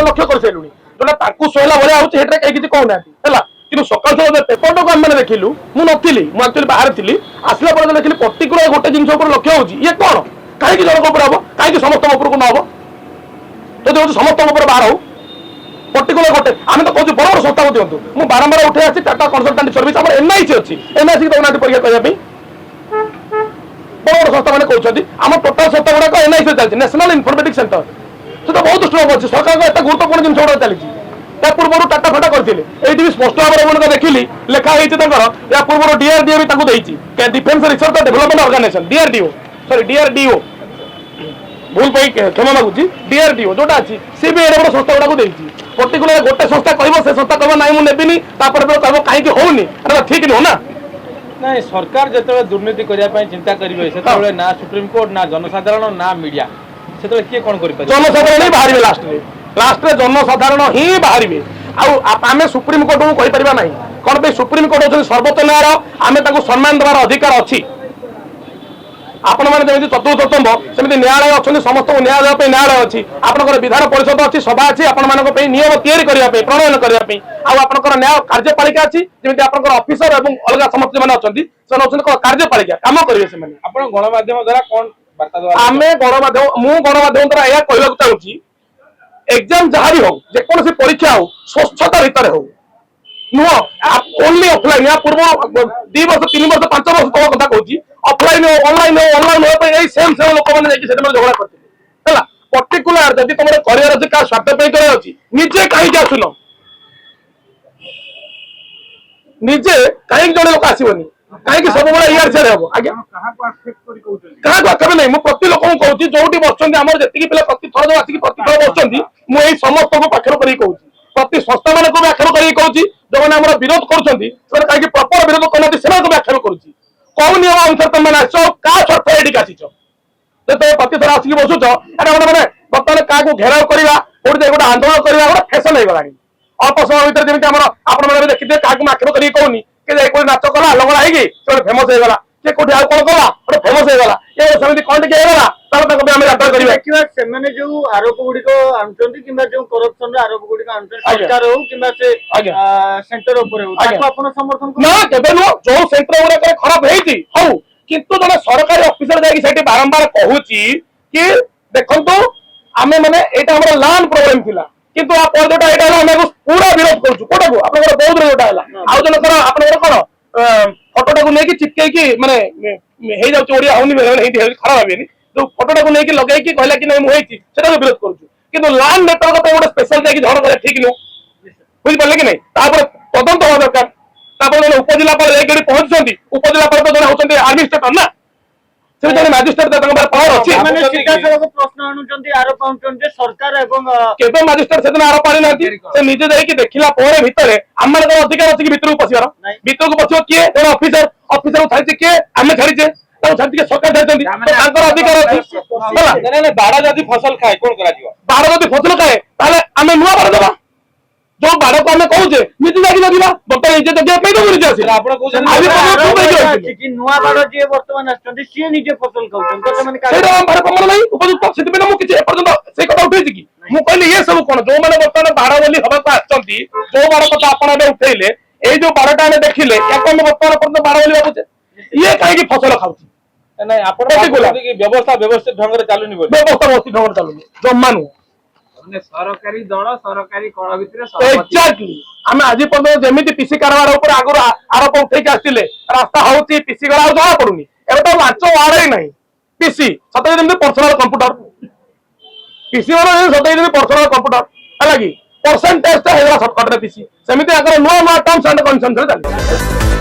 लक्ष्य कर सारूँ जो सोहला भाया होता है किसी कहना है कि सकाल पेपर टाक आम देखिलु मुझे एक्चुअली बाहर थी आसला देखिए पर्टिकुलर गोटे जिन लक्ष्य हो कौन कहीं जनक हम कहीं समस्त उपरको न हम तो समस्त बाहर हो पर्टिकुलर गोटे आम तो कहूँ बड़ बड़ संस्था को दिंतु मुझे बारंबार उठे आसी टाटा कनसल्टांट सर्विस आम एनआईसी अच्छी एनआईसी दौना परीक्षा करने बड़ बड़ संस्था मैंने कहते आम टोटाल संस्था गुड़ाक एनआईसी चलती नेशनल इनफर्मेटिक्स सेंटर से तो बहुत स्ट्रंग अच्छी सरकार एत गुरुत्वपूर्ण जिन गुड़ा चली पूर्व टाटा फाटा करते ये स्पष्ट भाव में देखिली लिखाई या पूर्व डीआरडीओ भी defence research development organisation DRDO sorry DRDO भूल पाई क्षमा मागुची डीआरडीओ जोटा अच्छी सी भी एडे बड़ संस्था गुड़ा पर्टिकुलर गोटे संस्था कह से संस्था कह ना मुझे नेबिनी कह कहीं होनी ठीक नुह ना नहीं सरकार जो दुर्नीति करने चिंता करेंगे से ना सुप्रीम कोर्ट ना जनसाधारण ना मीडिया से किए कौन कर जनसाधारण ही बाहर लास्ट रे जनसाधारण ही बाहर आम सुप्रीम कोर्ट को कहीपर ना कौन पे सुप्रीम कोर्ट होती सर्वोच्च न्यायालय आम सम्मान देवार अधिकार अच्छी आपण मैंने जमी चतुर्थ स्तंभ सेमती न्यायालय अच्छा समस्त न्याय न्यायालय अच्छी आपंकर विधान परिषद अच्छी सभा अच्छी आपण नियम तैयारी करने प्रणयन करने आपंकर न्याय कार्यपालिका अच्छी जमी आपंकर ऑफिसर और अलग समस्त जो अच्छे कार्यपालिका कम करेंगे आप गणमाध्यम द्वारा कौन आम गणमाध्यम मु गणमाध्यम द्वारा यह कहना चाहूँगी एग्जाम जहाँ भी हो जेकोसी परीक्षा हो स्वच्छता भितर हो नुह ओनली ऑफलाइन या पूर्व 2 वर्ष 3 वर्ष 5 वर्ष तक कथा कहूँ ऑफलाइन हो ऑनलाइन हो सेम लोक मैंने झगड़ा करते पर्टिकुलर जब तुम करियर अच्छी क्या स्वार्थ अच्छी निजे कहीं आसुन निजे कहीं जड़े लोक आसबनी कहीं सब इयार सियार हम आज्ञा क्या आक्षेप नहीं मुझे प्रति लोक कहूँ जो बस आम जी पिला प्रति थर जो आसिक प्रति थर बस मुझे समस्त को पाखर कर कहूँ प्रति संस्था मान को आक्षेप कर कहूँ जो मैंने विरोध कर कहीं प्रपर विरोध करना से आक्षेप करुँच कौन नियम अनुसार तुम मैंने आस क्या स्वार्थ ये आसीच जो तुम प्रति थर आसिक बसुच एटा गोटे मैंने बर्तमान क्या घेराव करवा गोटे गोटे आंदोलन करवा गोटे फैशन हो गला अल्प समय भर जमी आप देखिए क्या आक्षेप कर कहूनी कि नाच कला लगड़ा है फेमस हो गला किए कौटी आउ कौन कला गोटे फेमस हो गला ये सेमती कौन टी होगा जो आरोप गुड़िक आनुंट कि करप्शन आरोप गुड़िक सरकार हो कि सेंटर समर्थन ना केबे नुह जो सेंटर गुड़ा खराब हो किंतु जब सरकारी ऑफिसर जाकि बारंबार कहूँ कि देखो आम मैंने यहाँ लैंड प्रोब्लेम थिला किंतु पूरा विरोध करूँ कोटा को आप बहुत जोटा है आउ जनकर आप फटोटा को लेकिन चिपकई माने हो जाए खराब भावेनि जो फटोटा को लेकिन लगे कहला कि नहीं मुझे विरोध करूँ लैंड नेटवर्क गोटे स्पेशल झगड़ा कर ठीक नुह बुझिपारे कि नहीं तदंत हवा दरकार उपजिलापाल पहुंचुंट उपजिलापाल तो जन होती आडमिनिस्ट्रेटर ना से जन मजिस्ट्रेट पावर अच्छी प्रश्न अनुचंती आरोप अनुचंती सरकार एवं केबे मजिस्ट्रेट से आरोप आनी ना से निजे जाइए देखला भितर आम अधिकार अच्छी भितर को पशिबार भितर को पशिब किए जन ऑफिसर ऑफिसर को छाड़ी किए आम छाड़ीचे सरकार अधिकार अच्छी बाड़ जदि फसल खाए कौन कर बाड़ जदि फसल खाए आम नुआ बाड़ देवा जो बाड़ को आम कहे निजे जाकि लगे बर्तमान निजे जगह निजे आस नुआ बाड़ जी बर्तमान आजे फसल प्रमाण नहीं उपयुक्त से मुझे एपर्तंत से कथा उठे कि मुझे कहली ये सब कौन जो मैंने बर्तमान बाड़ बोली हवा आसती जो बाड़ कथा आप उठेले ये जो बाड़टा आम देखिले या बर्तमान पर्यटन बाड़ बोली भावुचे ये कहीं फसल खाऊ व्यवस्था व्यवस्थित ढंग से चलुनी व्यवस्था व्यवस्थित ढंग से चलुनी जमा नुह सरकारी दल सरकारी कल एक्जाक्टली आम आज पर्यटन जमी पीसी कारबार उपर आगुरी आरोप उठे आसते रास्ता हूँ पीसी गला जमा पड़ूनी एवं तो लाच वार्ड ही ना पीसी सतरे जमी पर्सनाल कंप्यूटर पीसी सतरे जमी पर्सनाल कंप्यूटर है कि परसेंटेज तो होगा सर्टकट पीसी सेमती नुआ नुआ टर्म्स एंड कंडीशंस चलती